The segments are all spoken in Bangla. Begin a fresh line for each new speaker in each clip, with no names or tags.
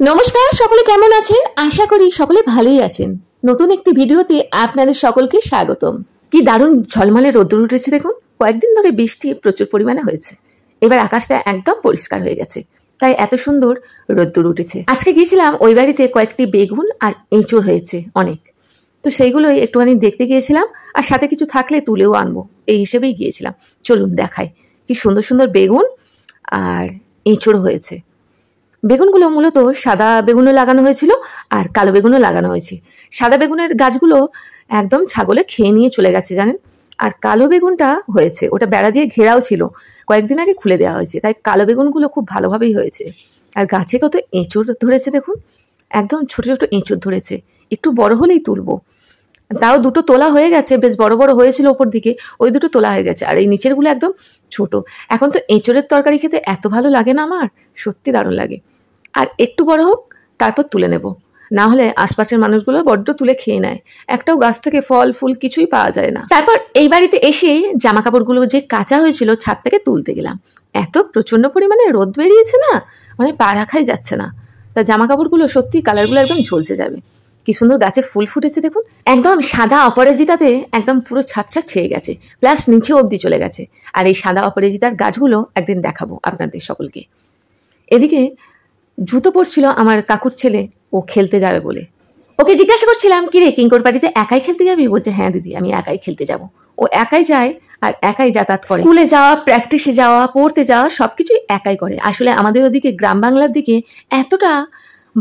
নমস্কার, সকলে কেমন আছেন? আশা করি সকলে ভালোই আছেন। নতুন একটি ভিডিওতে আপনাদের সকলকে স্বাগতম। কি দারুণ ঝলমলে রোদ্দুর উঠেছে দেখুন। কয়েকদিন ধরে বৃষ্টি প্রচুর পরিমাণে হয়েছে। এবার আকাশটা একদম পরিষ্কার হয়ে গেছে, তাই এত সুন্দর রোদ্দুর উঠেছে। আজকে গিয়েছিলাম ওই বাড়িতে, কয়েকটি বেগুন আর এঁচড় হয়েছে অনেক, তো সেইগুলোই একটুখানি দেখতে গিয়েছিলাম, আর সাথে কিছু থাকলে তুলেও আনবো এই হিসেবেই গিয়েছিলাম। চলুন দেখাই কি সুন্দর সুন্দর বেগুন আর এঁচড় হয়েছে। বেগুনগুলো মূলত সাদা বেগুনও লাগানো হয়েছিল আর কালো বেগুনও লাগানো হয়েছে। সাদা বেগুনের গাছগুলো একদম ছাগলে খেয়ে নিয়ে চলে গেছে জানেন, আর কালো বেগুনটা হয়েছে, ওটা বেড়া দিয়ে ঘেরাও ছিল, কয়েকদিন আগে খুলে দেওয়া হয়েছে, তাই কালো বেগুনগুলো খুব ভালোভাবেই হয়েছে। আর গাছে কত এঁচড় ধরেছে দেখুন, একদম ছোট ছোট এঁচড় ধরেছে, একটু বড় হলেই তুলবো। তাও দুটো তোলা হয়ে গেছে, বেশ বড় বড় হয়েছিল ওপর দিকে, ওই দুটো তোলা হয়ে গেছে, আর এই নিচেরগুলো একদম ছোট। এখন তো এঁচড়ের তরকারি খেতে এত ভালো লাগে না আমার, সত্যি দারুণ লাগে। আর একটু বড় হোক তারপর তুলে নেব, না হলে আশপাশের মানুষগুলো বড্ড তুলে খেয়ে নেয়, একটাও গাছ থেকে ফল ফুল কিছুই পাওয়া যায় না। তারপর এই বাড়িতে এসে জামা কাপড়গুলো যে কাঁচা হয়েছিল ছাদ থেকে তুলতে গেলাম, এত প্রচণ্ড পরিমাণে রোদ বেরিয়েছে না, মানে পা রাখাই যাচ্ছে না। তা জামা কাপড়গুলো সত্যি কালারগুলো একদম ঝলসে যাবে। কি সুন্দর গাছে ফুল ফুটেছে দেখুন, একদম সাদা অপরাজিতাতে একদম পুরো ছাদটা ছেয়ে গেছে, প্লাস নিচে অবধি চলে গেছে। আর এই সাদা অপরাজিতার গাছগুলো একদিন দেখাবো আপনাদের সকলকে। এদিকে জুতো পরছিল আমার কাকুর ছেলে, ও খেলতে যাবে বলে। ওকে জিজ্ঞাসা করছিলাম, কিরে কিঙ্কর বাড়িতে একাই খেলতে যাবি? বলছে হ্যাঁ দিদি, আমি একাই খেলতে যাব। ও একাই যায় আর একাই যাতায়াত করে, স্কুলে যাওয়া, প্র্যাকটিসে যাওয়া, পড়তে যাওয়া সবকিছুই একাই করে। আসলে আমাদের ওদিকে গ্রাম বাংলার দিকে এতটা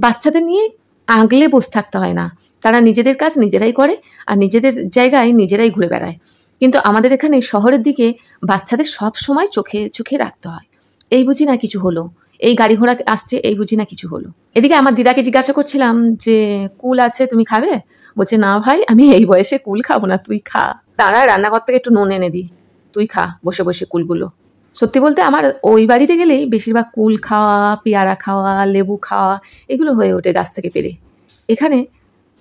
বাচ্চাদের নিয়ে আগলে বসে থাকতে হয় না, তারা নিজেদের কাজ নিজেরাই করে আর নিজেদের জায়গায় নিজেরাই ঘুরে বেড়ায়। কিন্তু আমাদের এখানে শহরের দিকে বাচ্চাদের সব সময় চোখে চোখে রাখতে হয়। এই বুঝি না কিছু হলো, এই গাড়ি ঘোড়া আসছে এই বুঝি না কিছু হলো। এদিকে আমার দিদাকে জিজ্ঞাসা করছিলাম যে কুল আছে, তুমি খাবে? বলছে না ভাই, আমি এই বয়সে কুল খাবো না, তুই খা। তারা রান্নাঘর থেকে একটু নুন এনে দিই, তুই খা বসে বসে কুলগুলো। সত্যি বলতে আমার ওই বাড়িতে গেলেই বেশিরভাগ কুল খাওয়া, পেয়ারা খাওয়া, লেবু খাওয়া এগুলো হয়ে ওঠে গাছ থেকে পেরে, এখানে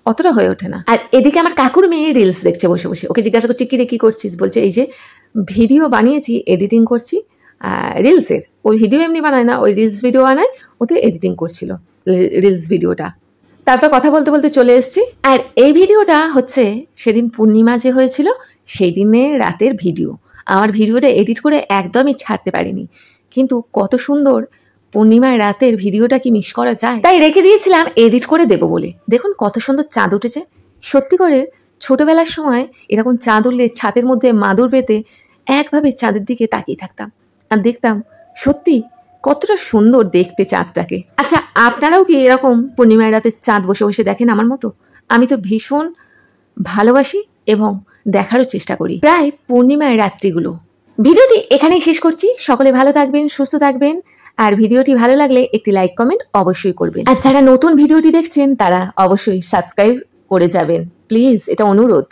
অতটা হয়ে ওঠে না। আর এদিকে আমার কাকুর মেয়ে রিলস দেখছে বসে বসে, ওকে জিজ্ঞাসা করছি কিরে কি করছিস? বলছে এই যে ভিডিও বানিয়েছি, এডিটিং করছি রিলসের। ওই ভিডিও এমনি বানায় না, ওই রিলস ভিডিও বানায়, ওতে এডিটিং করছিল রিলস ভিডিওটা। তারপর কথা বলতে বলতে চলে এসেছি। আর এই ভিডিওটা হচ্ছে সেদিন পূর্ণিমা যে হয়েছিল সেই দিনের রাতের ভিডিও। আমার ভিডিওটা এডিট করে একদমই ছাড়তে পারিনি, কিন্তু কত সুন্দর পূর্ণিমার রাতের ভিডিওটা কি মিস করা যায়, তাই রেখে দিয়েছিলাম এডিট করে দেবো বলে। দেখুন কত সুন্দর চাঁদ উঠেছে। সত্যি করে ছোটবেলার সময় এরকম চাঁদ উঠলে ছাদের মধ্যে মাদুর পেতে একভাবে চাঁদের দিকে তাকিয়ে থাকতাম আর দেখতাম সত্যি কতটা সুন্দর দেখতে চাঁদটাকে। আচ্ছা, আপনারাও কি এরকম পূর্ণিমার রাতে চাঁদ বসে বসে দেখেন আমার মতো? আমি তো ভীষণ ভালোবাসি এবং দেখারও চেষ্টা করি প্রায় পূর্ণিমার রাত্রিগুলো। ভিডিওটি এখানেই শেষ করছি। সকলে ভালো থাকবেন, সুস্থ থাকবেন, আর ভিডিওটি ভালো লাগলে একটি লাইক কমেন্ট অবশ্যই করবেন। আর যারা নতুন ভিডিওটি দেখছেন তারা অবশ্যই সাবস্ক্রাইব করে যাবেন প্লিজ, এটা অনুরোধ।